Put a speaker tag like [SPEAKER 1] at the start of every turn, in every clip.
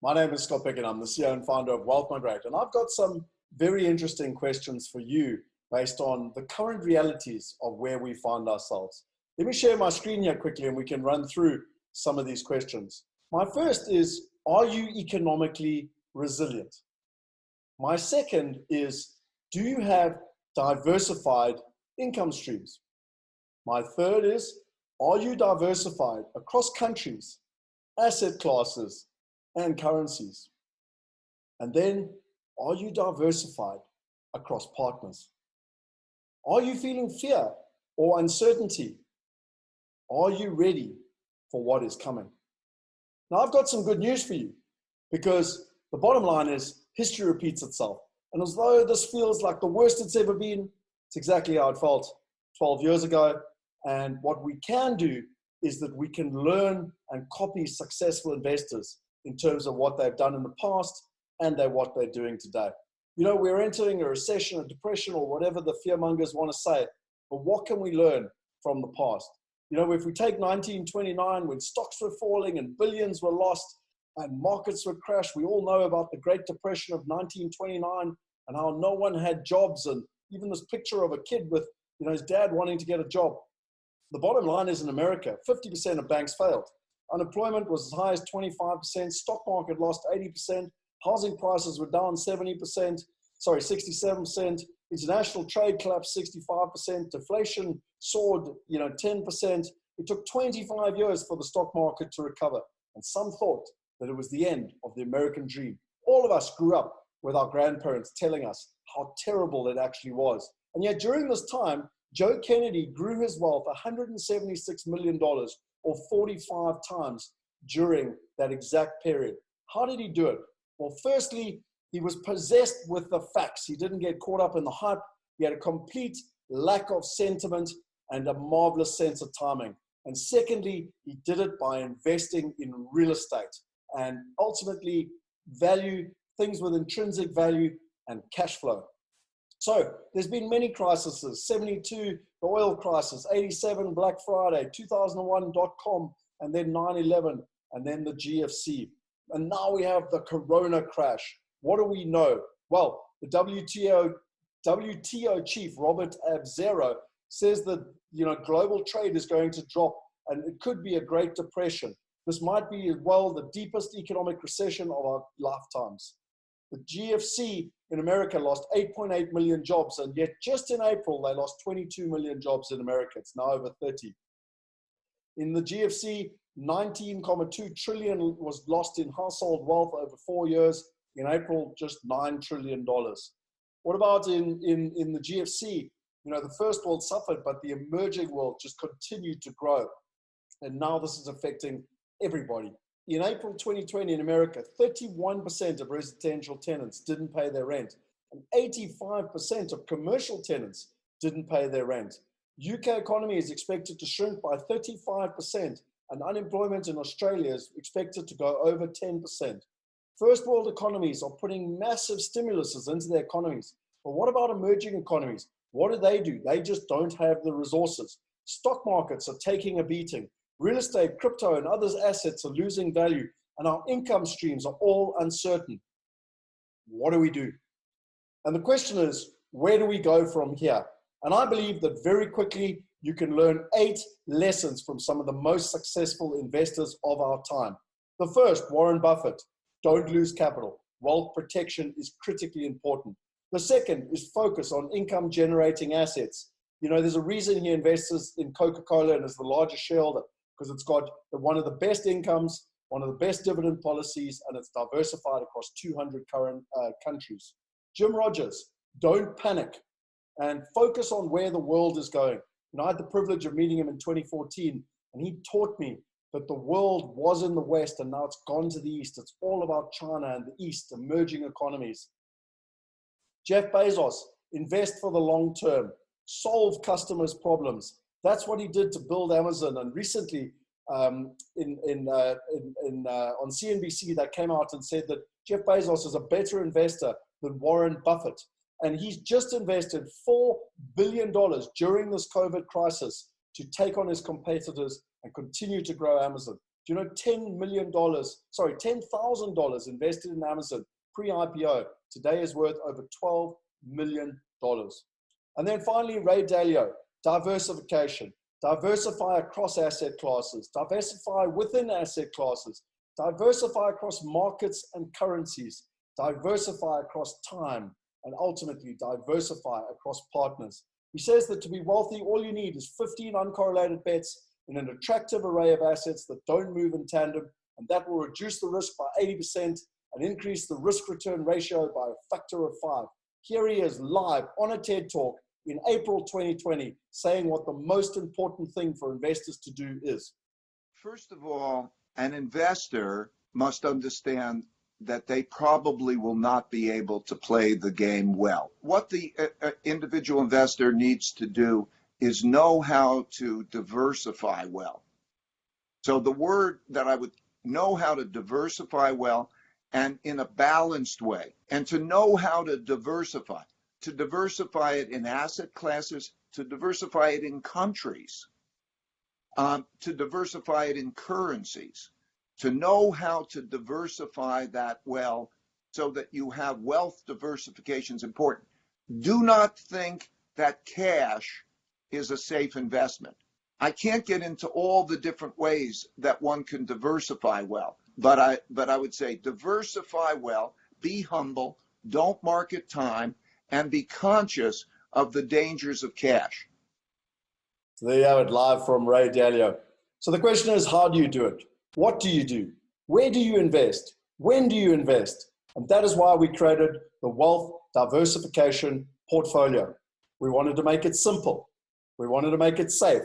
[SPEAKER 1] My name is Scott Picken. I'm the CEO and founder of Wealth Migrate, and I've got some very interesting questions for you based on the current realities of where we find ourselves. Let me share my screen here quickly and we can run through some of these questions. My first is, are you economically resilient? My second is, do you have diversified income streams? My third is, are you diversified across countries, asset classes, and currencies? And then, are you diversified across partners? Are you feeling fear or uncertainty? Are you ready for what is coming? Now, I've got some good news for you, because the bottom line is history repeats itself. And as though this feels like the worst it's ever been, it's exactly how it felt 12 years ago. And what we can do is that we can learn and copy successful investors in terms of what they've done in the past and what they're doing today. You know, we're entering a recession, a depression, or whatever the fearmongers want to say, but what can we learn from the past? You know, if we take 1929, when stocks were falling and billions were lost and markets were crashed, we all know about the Great Depression of 1929 and how no one had jobs, and even this picture of a kid with, you know, his dad wanting to get a job. The bottom line is, in America, 50% of banks failed. Unemployment was as high as 25%, stock market lost 80%, housing prices were down 67%, international trade collapsed 65%, deflation soared, 10%. It took 25 years for the stock market to recover, and some thought that it was the end of the American dream. All of us grew up with our grandparents telling us how terrible it actually was. And yet during this time, Joe Kennedy grew his wealth $176 million, or 45 times during that exact period. How did he do it? Well, firstly, he was possessed with the facts. He didn't get caught up in the hype. He had a complete lack of sentiment and a marvelous sense of timing. And secondly, he did it by investing in real estate and ultimately value, things with intrinsic value and cash flow. So there's been many crises: 72, the oil crisis, 87, Black Friday, 2001, .com, and then 9/11, and then the GFC. And now we have the Corona crash. What do we know? Well, the WTO chief, Robert Abzero, says that, global trade is going to drop and it could be a Great Depression. This might be, as well, the deepest economic recession of our lifetimes. The GFC in America lost 8.8 million jobs, and yet just in April, they lost 22 million jobs in America. It's now over 30. In the GFC, 19.2 trillion was lost in household wealth over 4 years. In April, just $9 trillion. What about in the GFC? The first world suffered, but the emerging world just continued to grow. And now this is affecting everybody. In April 2020 in America, 31% of residential tenants didn't pay their rent, and 85% of commercial tenants didn't pay their rent. UK economy is expected to shrink by 35%, and unemployment in Australia is expected to go over 10%. First world economies are putting massive stimuluses into their economies. But what about emerging economies? What do? They just don't have the resources. Stock markets are taking a beating. Real estate, crypto, and other assets are losing value, and our income streams are all uncertain. What do we do? And the question is, where do we go from here? And I believe that very quickly you can learn 8 lessons from some of the most successful investors of our time. The first, Warren Buffett: don't lose capital. Wealth protection is critically important. The second is focus on income generating assets. There's a reason he invests in Coca-Cola and is the largest shareholder, because it's got one of the best incomes, one of the best dividend policies, and it's diversified across 200 current countries. Jim Rogers: don't panic and focus on where the world is going. I had the privilege of meeting him in 2014, and he taught me that the world was in the West and now it's gone to the East. It's all about China and the East, emerging economies. Jeff Bezos: invest for the long term, solve customers' problems. That's what he did to build Amazon. And recently, on CNBC, they came out and said that Jeff Bezos is a better investor than Warren Buffett. And he's just invested $4 billion during this COVID crisis to take on his competitors and continue to grow Amazon. Do you know $10,000 invested in Amazon pre-IPO today is worth over $12 million. And then finally, Ray Dalio, diversification. Diversify across asset classes, diversify within asset classes, diversify across markets and currencies, diversify across time, and ultimately diversify across partners. He says that to be wealthy, all you need is 15 uncorrelated bets in an attractive array of assets that don't move in tandem, and that will reduce the risk by 80% and increase the risk-return ratio by a factor of 5. Here he is live on a TED Talk in April 2020, saying what the most important thing for investors to do is.
[SPEAKER 2] First of all, an investor must understand that they probably will not be able to play the game well. What the individual investor needs to do is know how to diversify well. So the word that I would know how to diversify well and in a balanced way, and to know how to diversify it in asset classes, to diversify it in countries, to diversify it in currencies, to know how to diversify that well so that you have wealth diversification is important. Do not think that cash is a safe investment. I can't get into all the different ways that one can diversify well, but I would say diversify well, be humble, don't market time, and be conscious of the dangers of cash.
[SPEAKER 1] So there you have it, live from Ray Dalio. So the question is, how do you do it? What do you do? Where do you invest? When do you invest? And that is why we created the Wealth Diversification Portfolio. We wanted to make it simple. We wanted to make it safe.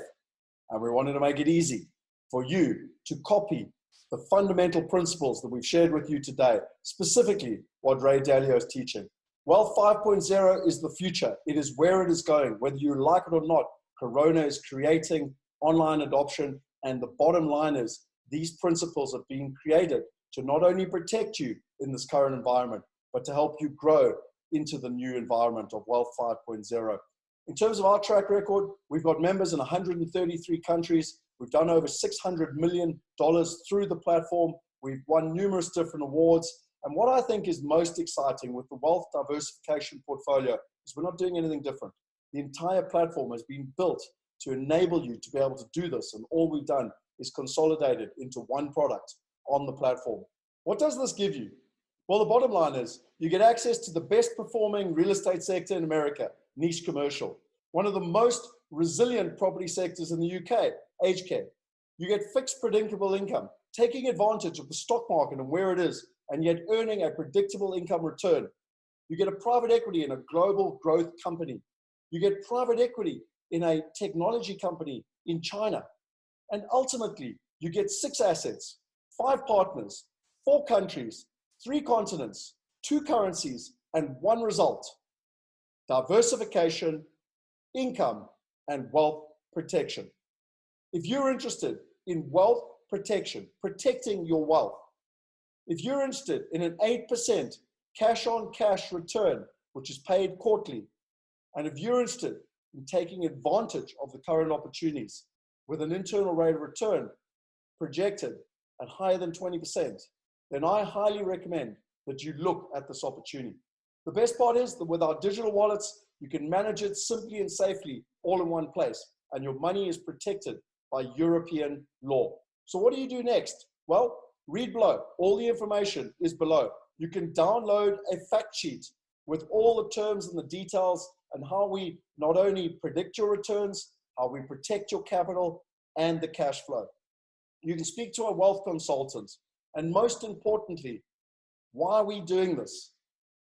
[SPEAKER 1] And we wanted to make it easy for you to copy the fundamental principles that we've shared with you today, specifically what Ray Dalio is teaching. Wealth 5.0 is the future. It is where it is going. Whether you like it or not, Corona is creating online adoption. And the bottom line is these principles are being created to not only protect you in this current environment, but to help you grow into the new environment of Wealth 5.0. In terms of our track record, we've got members in 133 countries. We've done over $600 million through the platform. We've won numerous different awards. And what I think is most exciting with the Wealth Diversification Portfolio is we're not doing anything different. The entire platform has been built to enable you to be able to do this. And all we've done is consolidate it into one product on the platform. What does this give you? Well, the bottom line is you get access to the best performing real estate sector in America, niche commercial. One of the most resilient property sectors in the UK, aged care. You get fixed predictable income, taking advantage of the stock market and where it is, and yet earning a predictable income return. You get a private equity in a global growth company. You get private equity in a technology company in China. And ultimately, you get 6 assets, 5 partners, 4 countries, 3 continents, 2 currencies, and 1 result: diversification, income, and wealth protection. If you're interested in wealth protection, protecting your wealth, if you're interested in an 8% cash-on-cash return, which is paid quarterly, and if you're interested in taking advantage of the current opportunities with an internal rate of return projected at higher than 20%, then I highly recommend that you look at this opportunity. The best part is that with our digital wallets, you can manage it simply and safely all in one place, and your money is protected by European law. So what do you do next? Well, read below. All the information is below. You can download a fact sheet with all the terms and the details and how we not only predict your returns, how we protect your capital and the cash flow. You can speak to a wealth consultant. And most importantly, why are we doing this?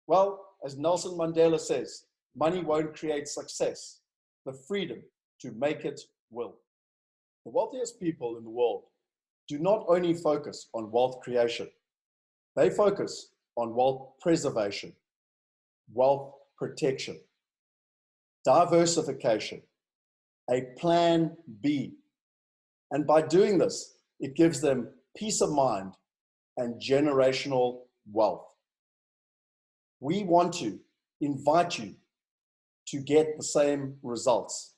[SPEAKER 1] Well, as Nelson Mandela says, money won't create success. The freedom to make it will. The wealthiest people in the world do not only focus on wealth creation, they focus on wealth preservation, wealth protection, diversification, a plan B. And by doing this, it gives them peace of mind and generational wealth. We want to invite you to get the same results.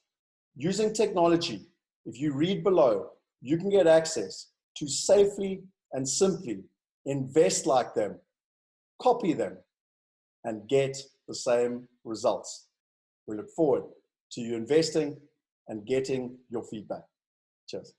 [SPEAKER 1] Using technology, if you read below, you can get access to safely and simply invest like them, copy them, and get the same results. We look forward to you investing and getting your feedback. Cheers.